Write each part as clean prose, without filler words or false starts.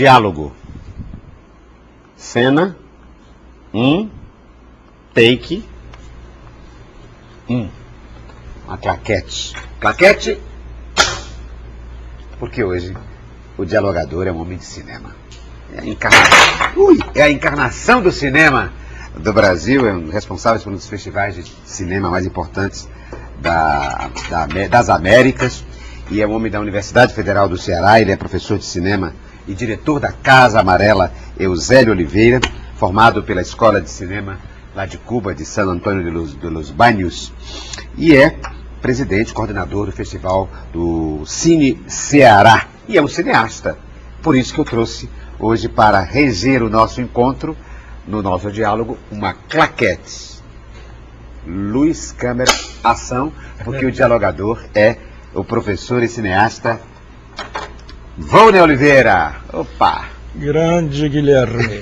Diálogo. Cena 1, take 1. Uma claquete. Claquete. Porque hoje o dialogador é um homem de cinema. É a encarnação do cinema do Brasil, é um responsável por um dos festivais de cinema mais importantes das Américas, e é um homem da Universidade Federal do Ceará. Ele é professor de cinema e diretor da Casa Amarela, Eusélio Oliveira, formado pela Escola de Cinema lá de Cuba, de San Antônio de los Baños, e é presidente, coordenador do Festival do Cine Ceará, e é um cineasta. Por isso que eu trouxe hoje, para reger o nosso encontro, no nosso diálogo, uma claquete. Luz, câmera, ação, porque o dialogador é o professor e cineasta Volney Oliveira. Opa! Grande Guilherme.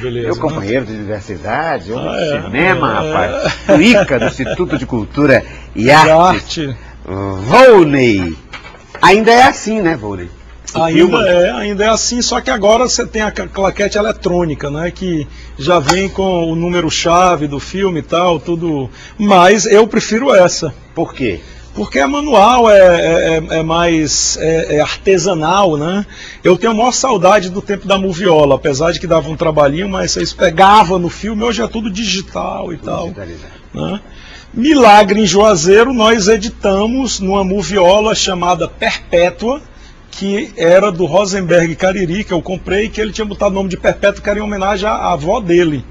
Beleza, meu companheiro de universidade, homem de cinema, rapaz. O ICA, do Instituto de Cultura e Arte. Volney. Ainda é assim, né, Volney? Ainda é assim, só que agora você tem a claquete eletrônica, né, que já vem com o número-chave do filme e tal, tudo. Mas eu prefiro essa. Por quê? Porque é manual, é mais artesanal, né? Eu tenho a maior saudade do tempo da moviola, apesar de que dava um trabalhinho, mas vocês pegavam no filme, hoje é tudo digital e tal. Né? Milagre em Juazeiro, nós editamos numa moviola chamada Perpétua, que era do Rosenberg Cariri, que eu comprei, que ele tinha botado o nome de Perpétua, que era em homenagem à avó dele.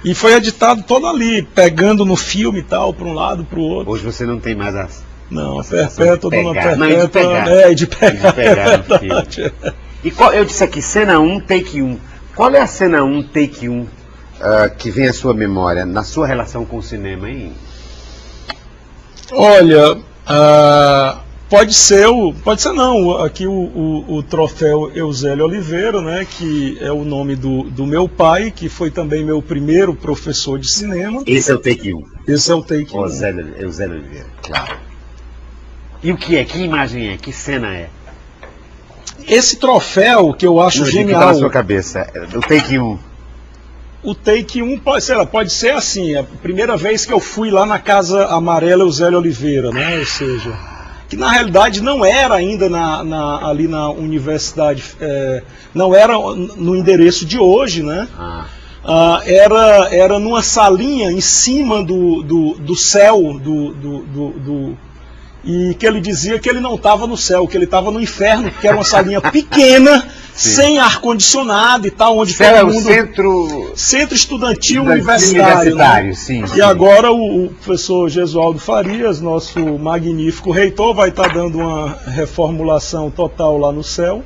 E foi editado todo ali, pegando no filme e tal, para um lado, para o outro. Hoje você não tem mais as... Não, a Perpétua, Dona Perpétua... Não, de pegar no filme. E eu disse aqui, cena 1, take 1. Qual é a cena 1, take 1, que vem à sua memória, na sua relação com o cinema, hein? Olha... Pode ser não, aqui o troféu Eusélio Oliveira, né, que é o nome do meu pai, que foi também meu primeiro professor de cinema. Esse é o take 1. Esse é o take 1. Eusélio Oliveira, claro. E o que é? Que imagem é? Que cena é? Esse troféu que eu acho genial... Que tá na sua cabeça, o take 1. O take 1 pode ser assim, a primeira vez que eu fui lá na Casa Amarela Eusélio Oliveira, né, ou seja... que na realidade não era ainda ali na universidade, não era no endereço de hoje, né? Era numa salinha em cima do céu, e que ele dizia que ele não estava no céu, que ele estava no inferno, que era uma salinha pequena, sem ar-condicionado e tal, onde todo mundo... Centro Estudantil Universitário, né? Sim. E agora o professor Gesualdo Farias, nosso magnífico reitor, vai estar dando uma reformulação total lá no céu.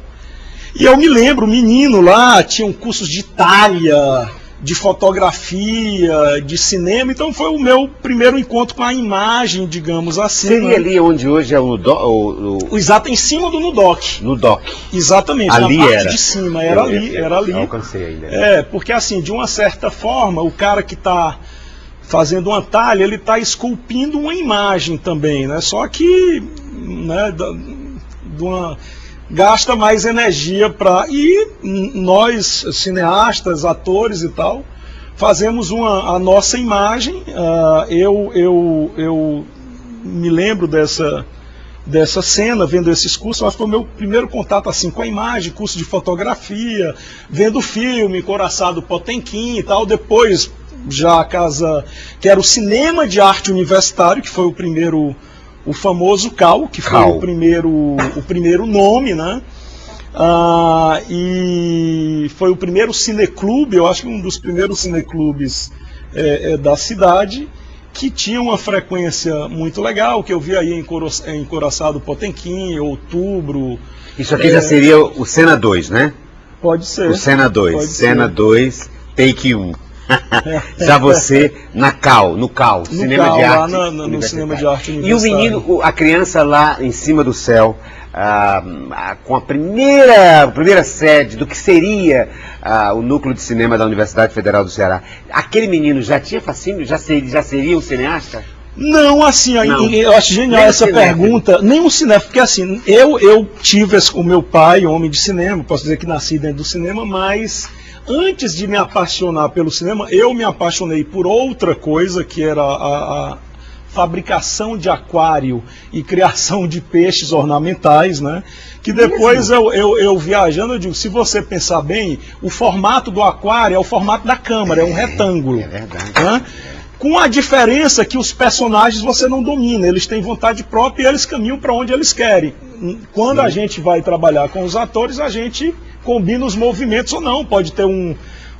E eu me lembro, menino lá, tinham cursos de talha, de fotografia, de cinema, então foi o meu primeiro encontro com a imagem, digamos assim. Seria ali onde hoje é o exato, em cima do Nudoc. Nudoc. Exatamente, ali na parte era. De cima, era ali. Eu alcancei ainda. Porque assim, de uma certa forma, o cara que está fazendo uma talha, ele está esculpindo uma imagem também, né? Só que, né, gasta mais energia e nós, cineastas, atores e tal, fazemos a nossa imagem. Eu me lembro dessa cena, vendo esses cursos. Acho que foi o meu primeiro contato assim, com a imagem, curso de fotografia, vendo filme, Coraçado Potemkin e tal. Depois, já a casa, que era o Cinema de Arte Universitário, que foi o primeiro... O famoso CAU, que foi o primeiro nome, né? E foi o primeiro cineclube, eu acho que um dos primeiros cineclubes da cidade, que tinha uma frequência muito legal, que eu vi aí em Coraçado Potemkin, Outubro. Isso aqui já seria o Cena 2, né? Pode ser. O Cena 2. Cena 2, take 1. Já você no CAU, Cinema de Arte. No Cinema de Arte Universitário. E o menino, a criança lá em cima do céu, com a primeira sede do que seria o núcleo de cinema da Universidade Federal do Ceará. Aquele menino já tinha fascínio? Já seria um cineasta? Não, assim, Não. eu acho genial Nem essa cinéfilo. pergunta. Nem um cinéfilo, porque assim, eu tive o meu pai, homem de cinema, posso dizer que nasci dentro do cinema, mas antes de me apaixonar pelo cinema, eu me apaixonei por outra coisa, que era a fabricação de aquário e criação de peixes ornamentais, né? Que depois eu viajando, eu digo, se você pensar bem, o formato do aquário é o formato da câmara, é um retângulo. É verdade. Né? Com a diferença que os personagens você não domina, eles têm vontade própria e eles caminham para onde eles querem. Quando a gente vai trabalhar com os atores, a gente combina os movimentos ou não, pode ter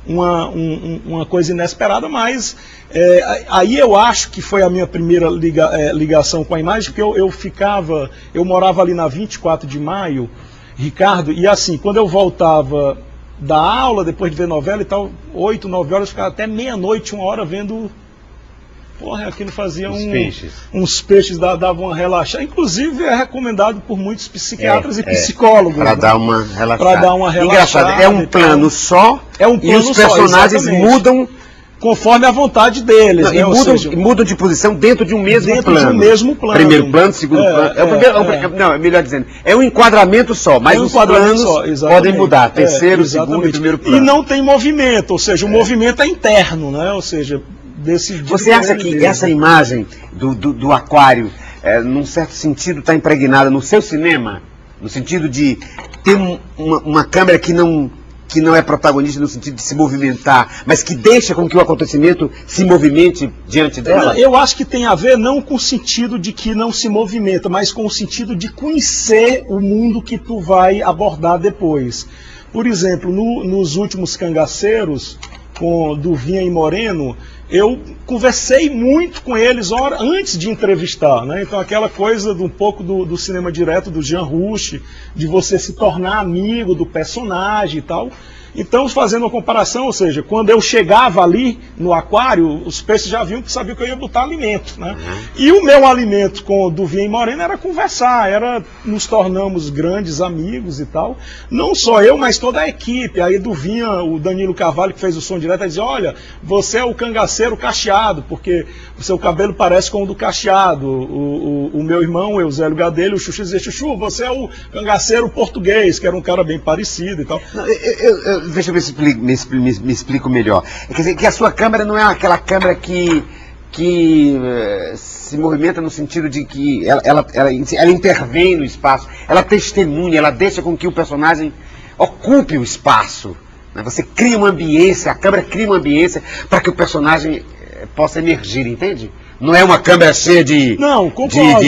uma coisa inesperada, mas aí eu acho que foi a minha primeira ligação com a imagem, porque eu morava ali na 24 de maio, Ricardo, e assim, quando eu voltava da aula, depois de ver novela e tal, 8, 9 horas, eu ficava até meia-noite, 1 hora vendo. Porra, aquilo fazia uns peixes, davam uma relaxada. Inclusive é recomendado por muitos psiquiatras e psicólogos. Para dar uma relaxada. Para dar uma relaxada. Engraçado, é um plano só, e os personagens mudam conforme a vontade deles. Não, né? mudam de posição dentro de um mesmo plano. Dentro de um mesmo plano. Primeiro plano, segundo plano. Não, é melhor dizendo. É um enquadramento só, mas os planos podem mudar. Terceiro, segundo e primeiro plano. E não tem movimento, ou seja, o movimento é interno, né? Ou seja, você acha que essa imagem do aquário, num certo sentido, está impregnada no seu cinema? No sentido de ter uma câmera que não é protagonista no sentido de se movimentar, mas que deixa com que o acontecimento se movimente diante dela? Eu acho que tem a ver não com o sentido de que não se movimenta, mas com o sentido de conhecer o mundo que tu vai abordar depois. Por exemplo, nos últimos Cangaceiros, do Vinha e Moreno, eu conversei muito com eles antes de entrevistar, né? Então aquela coisa um pouco do cinema direto do Jean Rouch, de você se tornar amigo do personagem e tal. Então, fazendo uma comparação, ou seja, quando eu chegava ali no aquário, os peixes já sabiam que eu ia botar alimento, né? E o meu alimento do Vinha e Moreno era conversar, nos tornamos grandes amigos e tal. Não só eu, mas toda a equipe. Aí do Vinha, o Danilo Carvalho, que fez o som direto, dizia, olha, você é o cangaceiro cacheado, porque o seu cabelo parece com o do cacheado. O meu irmão, o Eusélio Gadelha, o Chuchu, dizia, Chuchu, você é o cangaceiro português, que era um cara bem parecido e tal. Deixa eu ver se me explico melhor. Quer dizer, que a sua câmera não é aquela câmera que se movimenta no sentido de que ela intervém no espaço, ela testemunha, ela deixa com que o personagem ocupe o espaço. Né? Você cria uma ambiência, a câmera cria uma ambiência para que o personagem possa emergir, entende? Não é uma câmera cheia de... Não, concordo.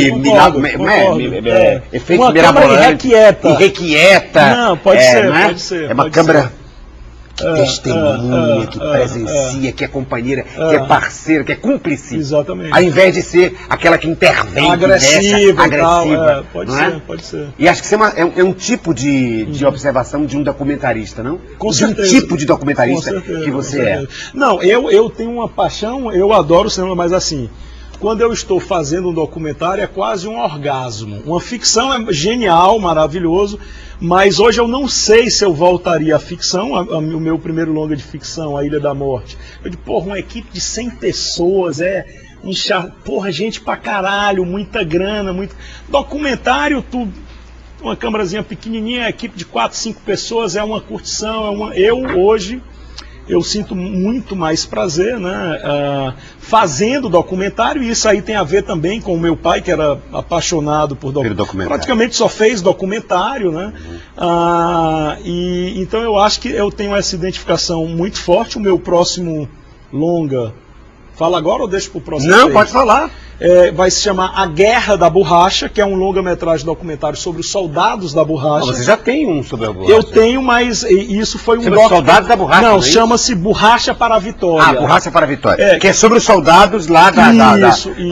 Efeitos mirabolantes. Irrequieta. Não, pode ser. É uma câmera que testemunha, que presencia, que é companheira, que é parceira, que é cúmplice. Exatamente. Ao invés de ser aquela que intervém, agressiva. Pode ser. E acho que isso é um tipo de observação de um documentarista, não? Com certeza. Um tipo de documentarista que você é. Não, eu tenho uma paixão, eu adoro o cinema, mas assim, quando eu estou fazendo um documentário é quase um orgasmo. Uma ficção é genial, maravilhoso, mas hoje eu não sei se eu voltaria à ficção, o meu primeiro longa de ficção, A Ilha da Morte. Eu digo, porra, uma equipe de 100 pessoas, gente pra caralho, muita grana, muito... Documentário, uma câmerazinha pequenininha, equipe de 4, 5 pessoas, é uma curtição, eu sinto muito mais prazer, né, fazendo documentário, e isso aí tem a ver também com o meu pai, que era apaixonado por documentário. Praticamente só fez documentário, né? Então eu acho que eu tenho essa identificação muito forte. O meu próximo longa, fala agora ou deixa para o próximo? Não, pode falar. Vai se chamar A Guerra da Borracha, que é um longa-metragem documentário sobre os soldados da borracha. Você já tem um sobre a borracha? Eu tenho, mas isso foi um... Sobre os soldados da borracha? Não, chama-se Borracha para a Vitória. Borracha para a Vitória. Que é sobre os soldados lá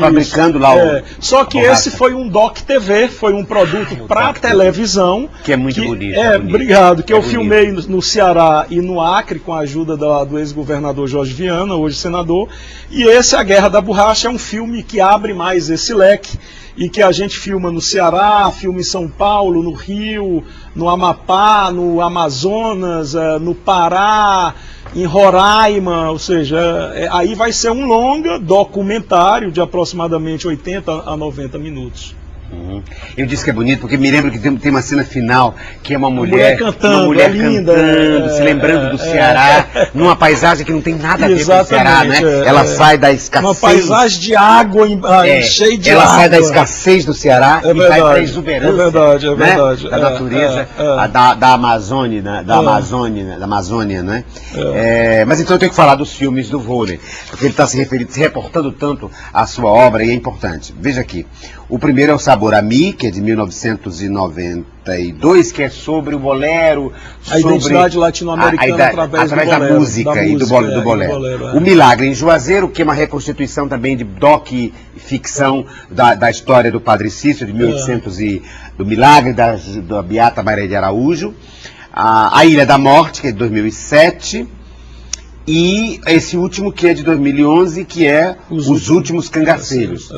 fabricando lá o... Só que esse foi um Doc TV, foi um produto para televisão. Que é muito bonito. Obrigado. Que eu filmei no Ceará e no Acre, com a ajuda do ex-governador Jorge Viana, hoje senador. E esse, A Guerra da Borracha, é um filme que abre mais esse leque e que a gente filma no Ceará, filma em São Paulo, no Rio, no Amapá, no Amazonas, no Pará, em Roraima, ou seja, aí vai ser um longa documentário de aproximadamente 80 a 90 minutos. Eu disse que é bonito porque me lembro que tem uma cena final que é uma mulher cantando, linda, se lembrando do Ceará, numa paisagem que não tem nada a ver com o Ceará, né? Ela sai da escassez. Uma paisagem de água, cheia de água. Ela sai da escassez do Ceará e vai para a exuberância. É verdade. Né? Da natureza, da Amazônia, né? Da Amazônia, né? Mas então eu tenho que falar dos filmes do vôlei, porque ele está se reportando tanto à sua obra e é importante. Veja aqui. O primeiro é o Sabor a Mi, que é de 1992, que é sobre o bolero, a identidade latino-americana através da música e do bolero. O Milagre em Juazeiro, que é uma reconstituição também de doc-ficção da história do Padre Cícero, de 1800 do Milagre da Beata Maria de Araújo. A Ilha da Morte, que é de 2007. E esse último que é de 2011, que é Os Últimos Cangaceiros.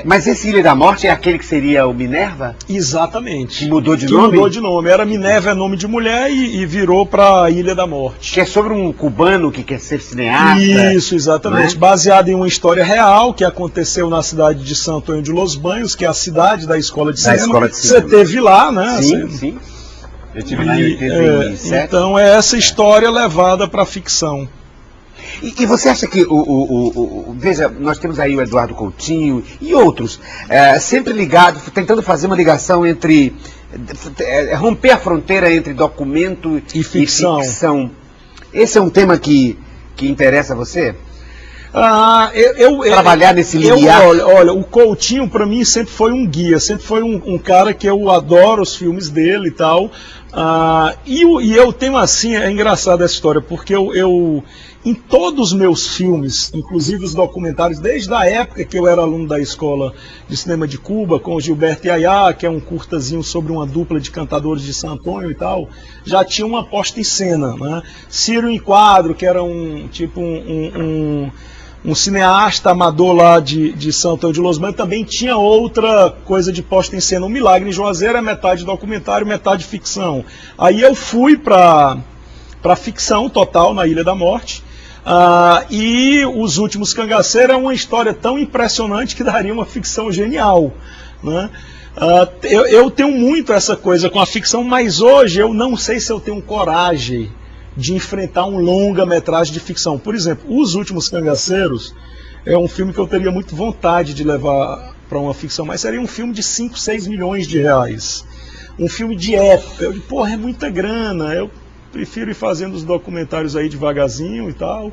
Mas esse Ilha da Morte é aquele que seria o Minerva? Exatamente. Que mudou de nome? Mudou de nome. Era Minerva, é nome de mulher, e virou para Ilha da Morte. Que é sobre um cubano que quer ser cineasta. Isso, exatamente. Baseado em uma história real que aconteceu na cidade de São Antônio de Los Banhos, que é a cidade da Escola de Cinema. Você teve lá, né? Sim. Eu estive lá em 87. Então é essa história levada para a ficção. E você acha que, veja, nós temos aí o Eduardo Coutinho e outros, sempre ligados, tentando fazer uma ligação entre, romper a fronteira entre documento e ficção. Esse é um tema que interessa a você? Trabalhar nesse limiar. Olha, o Coutinho para mim sempre foi um guia, sempre foi um cara que eu adoro os filmes dele e tal. E eu tenho assim, é engraçada essa história, porque eu em todos os meus filmes, inclusive os documentários, desde a época que eu era aluno da Escola de Cinema de Cuba, com o Gilberto Yaya, que é um curtazinho sobre uma dupla de cantadores de San Antônio e tal, já tinha uma posta em cena, né? Ciro Enquadro, que era um cineasta amador lá de São Antônio de Los Banhos, também tinha outra coisa de posta em cena. O Milagre em Juazeiro é metade documentário, metade ficção. Aí eu fui para ficção total na Ilha da Morte. E Os Últimos Cangaceiros é uma história tão impressionante que daria uma ficção genial, né? Eu tenho muito essa coisa com a ficção, mas hoje eu não sei se eu tenho coragem de enfrentar um longa-metragem de ficção. Por exemplo, Os Últimos Cangaceiros é um filme que eu teria muito vontade de levar para uma ficção, mas seria um filme de 5, 6 milhões de reais. Um filme de época. Eu digo, porra, é muita grana. Eu prefiro ir fazendo os documentários aí devagarzinho e tal.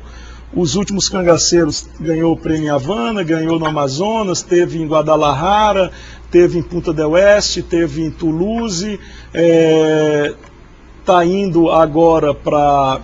Os Últimos Cangaceiros ganhou o prêmio em Havana, ganhou no Amazonas, teve em Guadalajara, teve em Punta del Este, teve em Toulouse, está indo agora para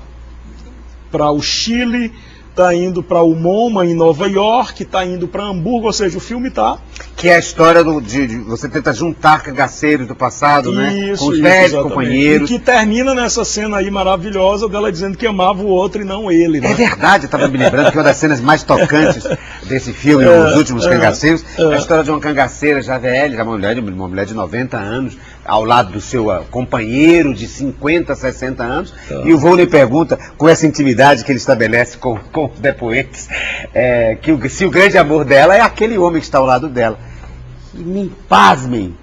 o Chile, está indo para o MoMA em Nova York, está indo para Hamburgo, ou seja, o filme está... Que é a história de você tenta juntar cangaceiros do passado, né? Com os velhos companheiros. E que termina nessa cena aí maravilhosa dela dizendo que amava o outro e não ele, né? É verdade, eu estava me lembrando que uma das cenas mais tocantes desse filme, Os Últimos Cangaceiros, é a história de uma cangaceira já velha, uma mulher de 90 anos, ao lado do seu companheiro de 50, 60 anos, e o Volney pergunta, com essa intimidade que ele estabelece com os depoentes, se o grande amor dela é aquele homem que está ao lado dela. E me pasmem,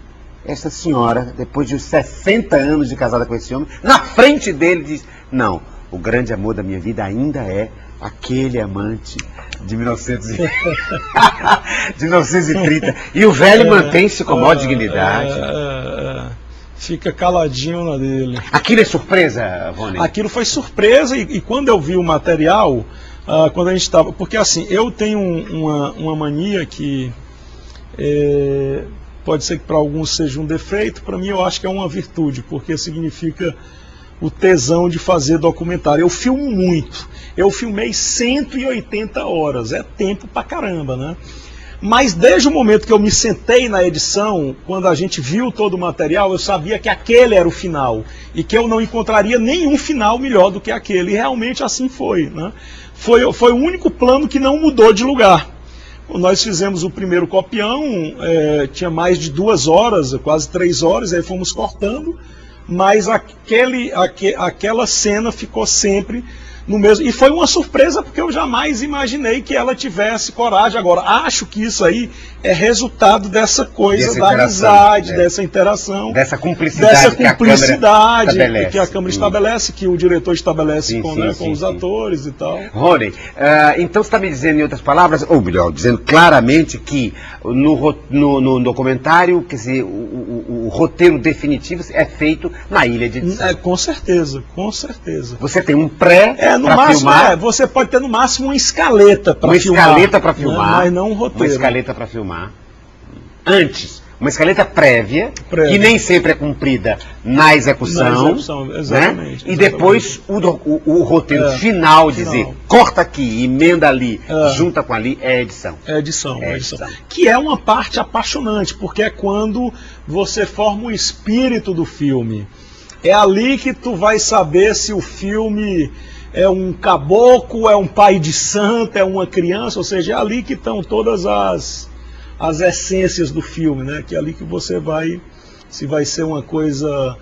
essa senhora, depois de uns 60 anos de casada com esse homem, na frente dele diz, não, o grande amor da minha vida ainda é aquele amante de 1930. E o velho mantém-se com a maior dignidade. Fica caladinho na dele. Aquilo é surpresa, Rony? Aquilo foi surpresa e quando eu vi o material, quando a gente estava... Porque assim, eu tenho uma mania que... pode ser que para alguns seja um defeito, para mim eu acho que é uma virtude, porque significa o tesão de fazer documentário. Eu filmo muito, eu filmei 180 horas, é tempo pra caramba, né? Mas desde o momento que eu me sentei na edição, quando a gente viu todo o material, eu sabia que aquele era o final, e que eu não encontraria nenhum final melhor do que aquele, e realmente assim foi, né? Foi o único plano que não mudou de lugar. Nós fizemos o primeiro copião, tinha mais de 2 horas, quase 3 horas, aí fomos cortando, mas aquela cena ficou sempre no mesmo. E foi uma surpresa porque eu jamais imaginei que ela tivesse coragem. Agora, acho que isso aí é resultado dessa coisa da amizade, dessa interação, dessa cumplicidade que a Câmara estabelece, que o diretor estabelece com os atores e tal. Rony, então você está me dizendo, em outras palavras, ou melhor, dizendo claramente que no documentário, quer dizer, o roteiro definitivo é feito na ilha de edição. Com certeza, com certeza. Você tem um pré para filmar. Você pode ter no máximo uma escaleta para filmar. Uma escaleta para filmar. Mas não um roteiro. Uma escaleta para filmar. Antes, uma escaleta prévia, que nem sempre é cumprida na execução. Exatamente. Né? E depois o roteiro final, dizer, corta aqui, emenda ali, junta com ali, é edição. É edição. Que é uma parte apaixonante, porque é quando você forma o espírito do filme. É ali que tu vai saber se o filme é um caboclo, é um pai de santo, é uma criança, ou seja, é ali que estão todas as essências do filme, né? Que é ali que você vai, se vai ser uma coisa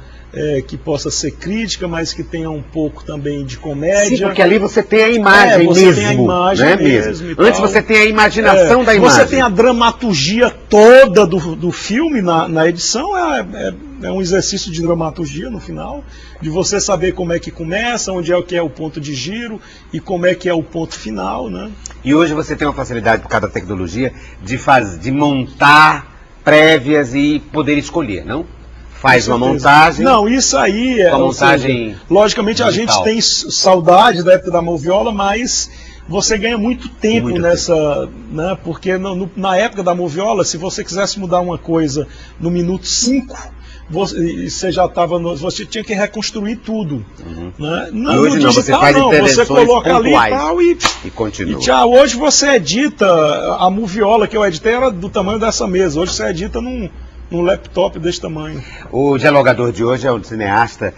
que possa ser crítica, mas que tenha um pouco também de comédia. Sim, porque ali você tem a imagem mesmo. Tem a imagem mesmo. Antes você tem a imaginação da imagem. Você tem a dramaturgia toda do filme na edição, é um exercício de dramaturgia no final, de você saber como é que começa, onde é que é o ponto de giro e como é que é o ponto final, né? E hoje você tem uma facilidade, por causa da tecnologia, de montar prévias e poder escolher, não? Faz uma montagem. Não, isso aí é. Uma montagem. Logicamente digital. A gente tem saudade da época da Moviola, mas você ganha muito tempo nessa. Né, porque na época da Moviola, se você quisesse mudar uma coisa no minuto 5, você já estava. Você tinha que reconstruir tudo. Né? Não, hoje no digital, você coloca ali e tal e continua. E tchau, hoje você edita. A Moviola que eu editei era do tamanho dessa mesa. Hoje você edita num laptop desse tamanho. O dialogador de hoje é o cineasta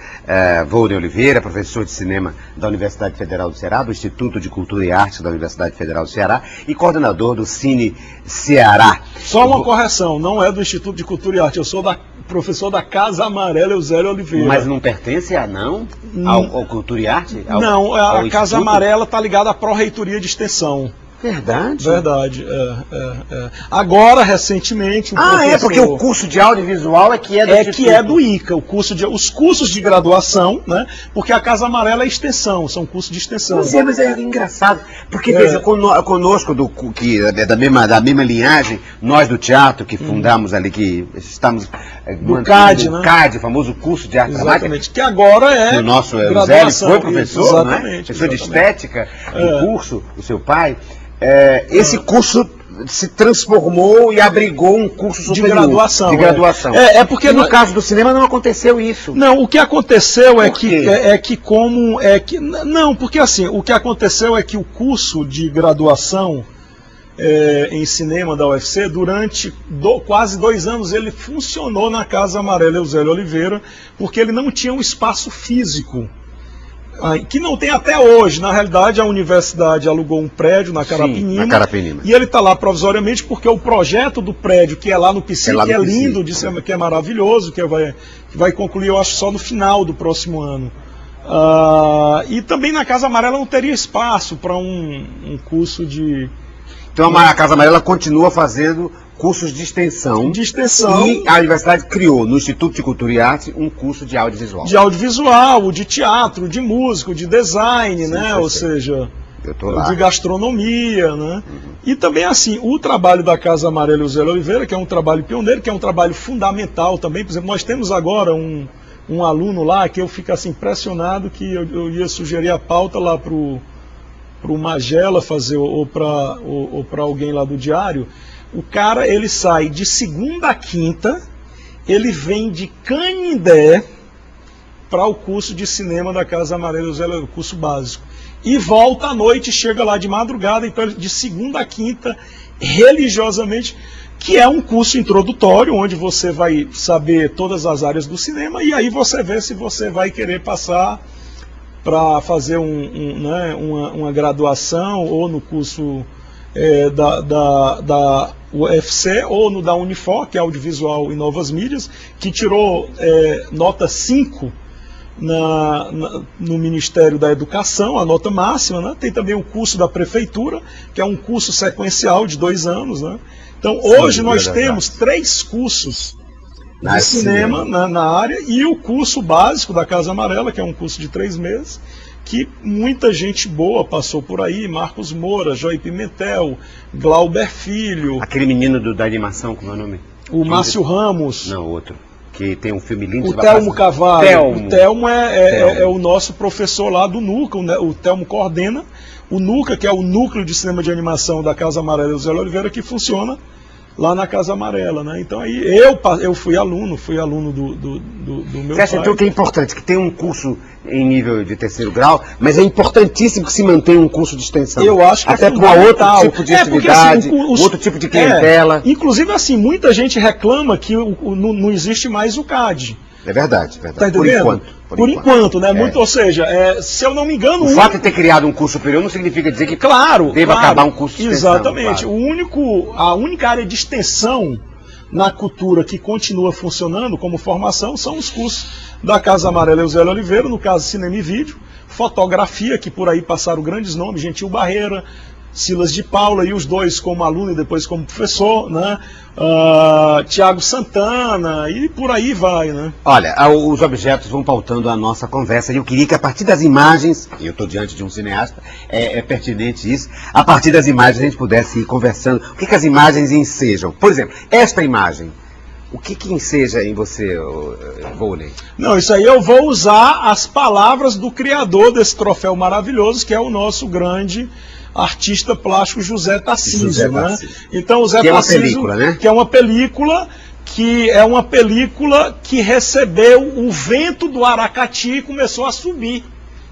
Volney Oliveira, professor de cinema da Universidade Federal do Ceará, do Instituto de Cultura e Arte da Universidade Federal do Ceará e coordenador do Cine Ceará. Só uma correção, não é do Instituto de Cultura e Arte, eu sou professor da Casa Amarela Eusélio Oliveira. Mas não pertence ao Cultura e Arte? Não, a Casa Amarela está ligada à Pró-Reitoria de Extensão. Verdade? Verdade, Agora, recentemente... porque o curso de audiovisual é do ICA, os cursos de graduação, né? Porque a Casa Amarela é extensão, são cursos de extensão. Mas é engraçado, porque veja, conosco, que da mesma linhagem, nós do teatro, que fundamos ali, que estamos... do CAD, né? CAD, o famoso curso de arte dramática. Exatamente, que agora é... O nosso Eusélio foi professor, né? Professor de estética do curso, o seu pai... esse curso se transformou e abrigou um curso superior, de graduação. Porque no caso do cinema não aconteceu isso. Não, o que aconteceu porque assim, o que aconteceu é que o curso de graduação em cinema da UFC, durante quase 2 anos, ele funcionou na Casa Amarela Eusélio Oliveira, porque ele não tinha um espaço físico. Que não tem até hoje. Na realidade, a universidade alugou um prédio na Carapinima. E ele está lá provisoriamente porque o projeto do prédio, que é lá no Psique, que é lindo, que é maravilhoso, que vai concluir, eu acho, só no final do próximo ano. E também na Casa Amarela não teria espaço para um curso de... Então a Casa Amarela continua fazendo cursos de extensão. E a universidade criou, no Instituto de Cultura e Arte, um curso de audiovisual. De audiovisual, de teatro, de música, de design, né? Ou seja, de gastronomia, né? E também, assim, o trabalho da Casa Amarela Eusélio Oliveira, que é um trabalho pioneiro, que é um trabalho fundamental também. Por exemplo, nós temos agora um aluno lá que eu fico assim impressionado, que eu ia sugerir a pauta lá para o Magela fazer, ou para alguém lá do Diário. O cara, ele sai de segunda a quinta, ele vem de Canindé para o curso de cinema da Casa Amarela, o curso básico. E volta à noite, chega lá de madrugada, então de segunda a quinta, religiosamente, que é um curso introdutório, onde você vai saber todas as áreas do cinema, e aí você vê se você vai querer passar para fazer uma graduação, ou no curso da UFC, ou no da Unifor, que é Audiovisual e Novas Mídias, que tirou nota 5 no Ministério da Educação, a nota máxima, né? Tem também o curso da Prefeitura, que é um curso sequencial de 2 anos, né? Então, hoje nós temos 3 cursos de cinema na área, e o curso básico da Casa Amarela, que é um curso de 3 meses, que muita gente boa passou por aí, Marcos Moura, Joy Pimentel, Glauber Filho. Aquele menino da animação, como é o nome? O Márcio Ramos. Não, outro. Que tem um filme lindo. O Telmo Carvalho. O Telmo é o nosso professor lá do NUCA, o Telmo coordena o NUCA, que é o Núcleo de Cinema de Animação da Casa Amarela José Oliveira, que funciona lá na Casa Amarela, né? Então aí eu fui aluno do meu Você acha pai. então que é importante que tenha um curso em nível de 3º grau, mas é importantíssimo que se mantenha um curso de extensão? Eu acho que até com outro tipo de atividade, outro tipo de clientela. Inclusive, assim, muita gente reclama que não existe mais o CAD. É verdade, Tá entendendo? Por enquanto, né? Muito, ou seja, se eu não me engano... O fato de ter criado um curso superior não significa dizer que deva acabar um curso de extensão. Exatamente. Claro. A única área de extensão na cultura que continua funcionando como formação são os cursos da Casa Amarela Eusélio Oliveira, no caso cinema e vídeo, fotografia, que por aí passaram grandes nomes, Gentil Barreira, Silas de Paula, e os 2 como aluno e depois como professor, né? Tiago Santana, e por aí vai, né? Olha, os objetos vão pautando a nossa conversa, e eu queria que a partir das imagens, e eu estou diante de um cineasta, é pertinente isso, a partir das imagens a gente pudesse ir conversando, o que as imagens ensejam. Por exemplo, esta imagem, o que enseja em você, Volney? Não, isso aí eu vou usar as palavras do criador desse troféu maravilhoso, que é o nosso grande artista plástico José Tarcísio, né? Então, o Zé Tarcísio, película, né? Que é uma película que recebeu o vento do Aracati e começou a subir.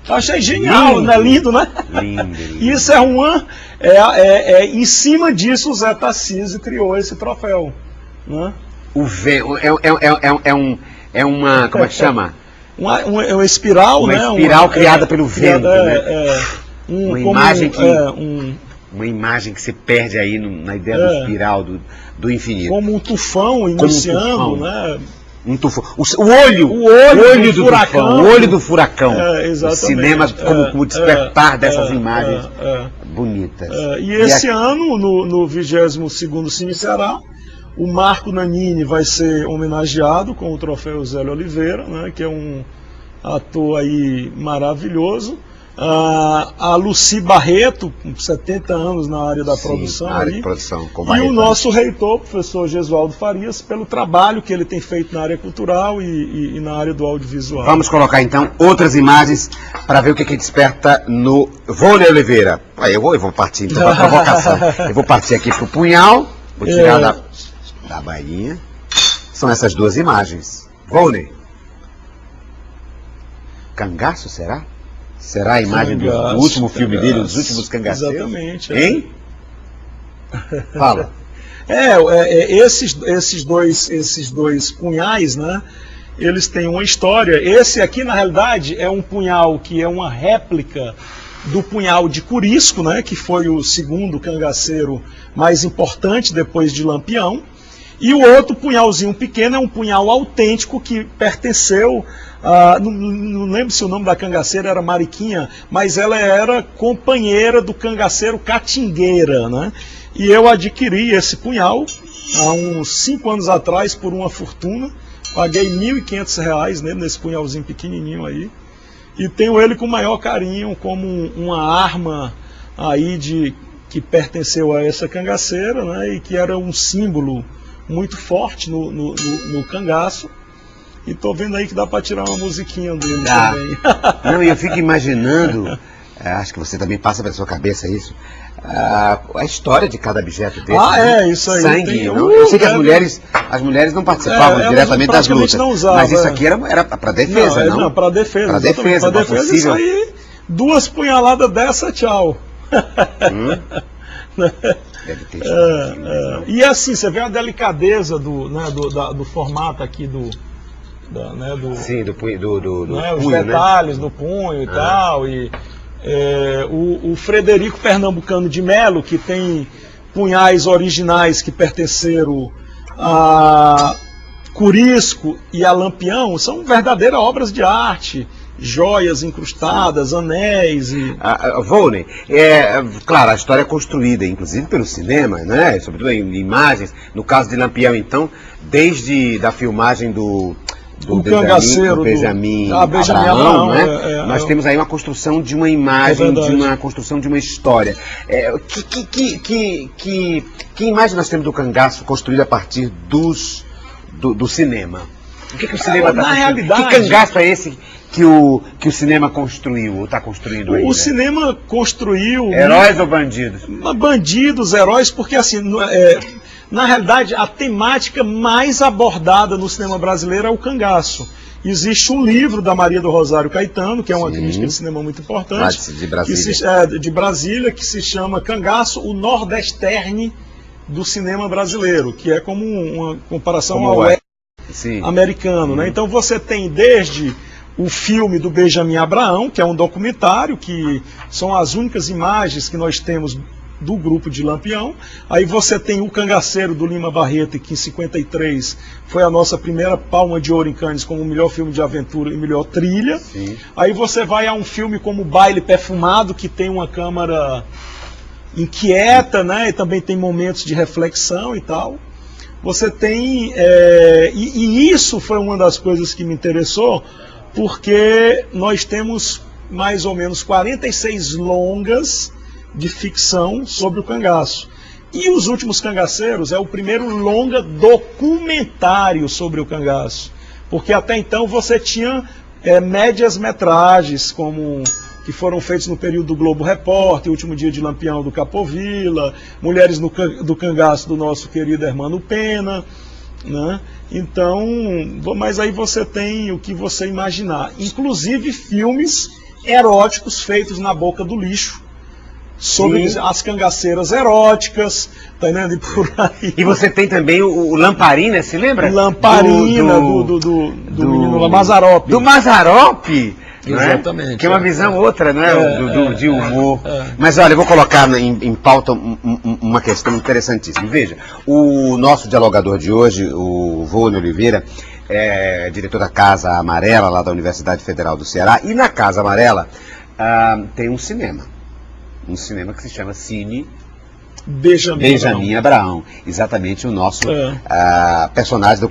Eu achei genial, lindo, né? Lindo, né? Lindo. Isso em cima disso o Zé Tarcísio criou esse troféu, né? O vento é uma, como é que chama? Uma espiral, né? Uma espiral criada pelo vento, né? Uma imagem que se perde aí na ideia do espiral, do infinito. Como um tufão iniciando, né? Um tufão. O olho do furacão. O olho do furacão. O cinema como despertar dessas imagens bonitas. E esse ano, no 22º Cine Ceará, o Marco Nanini vai ser homenageado com o troféu Eusélio Oliveira, né? Que é um ator aí maravilhoso. A Lucy Barreto, com 70 anos na área da produção, na área de produção, e o nosso reitor, professor Gesualdo Farias, pelo trabalho que ele tem feito na área cultural e na área do audiovisual. Vamos colocar então outras imagens para ver o que desperta no Volney Oliveira. Aí eu vou partir então para a provocação. Eu vou partir aqui para o punhal, vou tirar da bainha. São essas 2 imagens. Volney. Cangaço, será? Será a imagem do último filme dele, Os Últimos Cangaceiros? Exatamente. Hein? Fala. Esses dois punhais, né? Eles têm uma história. Esse aqui, na realidade, é um punhal que é uma réplica do punhal de Curisco, né? Que foi o segundo cangaceiro mais importante depois de Lampião. E o outro punhalzinho pequeno é um punhal autêntico que pertenceu... não lembro se o nome da cangaceira era Mariquinha, mas ela era companheira do cangaceiro Catingueira, né? E eu adquiri esse punhal há uns 5 anos atrás por uma fortuna, paguei R$ 1.500 nesse punhalzinho pequenininho aí, e tenho ele com o maior carinho como uma arma aí que pertenceu a essa cangaceira, né? E que era um símbolo muito forte no cangaço. E estou vendo aí que dá para tirar uma musiquinha dele também. Não, eu fico imaginando, acho que você também passa pela sua cabeça isso, a história de cada objeto desse. Isso aí. Sangue. Eu sei que as mulheres não participavam diretamente das lutas, não usavam, mas isso aqui era para defesa, não? Não, para defesa. Para defesa, para defesa possível. Isso aí, 2 punhaladas dessa, tchau. Deve ter E assim, você vê a delicadeza do formato aqui Sim, do punho, os detalhes, né? Do punho e tal. E o Frederico Pernambucano de Melo, que tem punhais originais que pertenceram Curisco e a Lampião são verdadeiras obras de arte, joias incrustadas, anéis e... Volney, claro, a história é construída, inclusive pelo cinema, né? Sobretudo em imagens. No caso de Lampião, então, desde da filmagem do Benjamin Abraão, né? Nós temos aí uma construção de uma imagem, uma construção de uma história. Que imagem nós temos do cangaço construída a partir do cinema? O que o cinema está construindo? Realidade, que cangaço é esse que o cinema construiu, ou está construindo aí? O cinema construiu... Heróis ou bandidos? Bandidos, heróis, porque assim... na realidade, a temática mais abordada no cinema brasileiro é o cangaço. Existe um livro da Maria do Rosário Caetano, que é uma crítica de cinema muito importante, de Brasília. de Brasília, que se chama Cangaço, o Nordesterne do cinema brasileiro, que é como uma comparação ao americano, né? Então você tem desde o filme do Benjamin Abraão, que é um documentário, que são as únicas imagens que nós temos do grupo de Lampião. Aí você tem o Cangaceiro do Lima Barreto, que em 53 foi a nossa primeira palma de ouro em Cannes como o melhor filme de aventura e melhor trilha. Sim. Aí você vai a um filme como Baile Perfumado, que tem uma câmera inquieta, né? E também tem momentos de reflexão e tal. Você tem... E isso foi uma das coisas que me interessou, porque nós temos mais ou menos 46 longas de ficção sobre o cangaço. E Os Últimos Cangaceiros é o primeiro longa documentário sobre o cangaço. Porque até então você tinha médias metragens, como que foram feitos no período do Globo Repórter, O Último Dia de Lampião do Capovilla, Mulheres do Cangaço do nosso querido Hermano Pena, né? Então, mas aí você tem o que você imaginar. Inclusive filmes eróticos feitos na boca do lixo, sobre as cangaceiras eróticas, tá entendendo? E por aí. E você tem também o Lamparina, se lembra? Lamparina, do menino Mazzaropi. Do Mazzaropi? Exatamente. Né? Que é uma visão outra, né? De humor. Mas olha, eu vou colocar em pauta uma questão interessantíssima. Veja, o nosso dialogador de hoje, o Volney Oliveira, é diretor da Casa Amarela, lá da Universidade Federal do Ceará, e na Casa Amarela tem um cinema. Um cinema que se chama Cine Benjamin Abraão. Exatamente o nosso personagem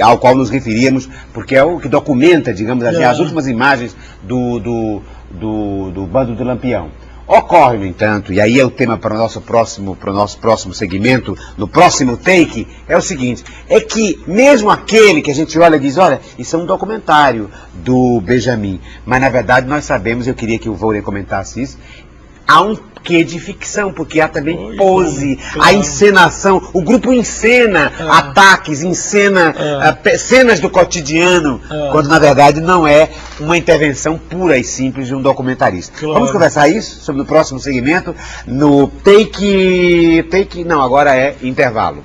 ao qual nos referíamos, porque é o que documenta, digamos assim, as últimas imagens do bando do Lampião. Ocorre, no entanto, e aí é o tema para o nosso próximo segmento, no próximo take, é o seguinte, é que mesmo aquele que a gente olha e diz, olha, isso é um documentário do Benjamin, mas na verdade nós sabemos, eu queria que o Volney comentasse isso, há um quê de ficção, porque há também pose, a encenação, o grupo encena ataques, encena cenas do cotidiano, quando na verdade não é uma intervenção pura e simples de um documentarista. Vamos conversar isso sobre o próximo segmento, no take, não, agora é intervalo.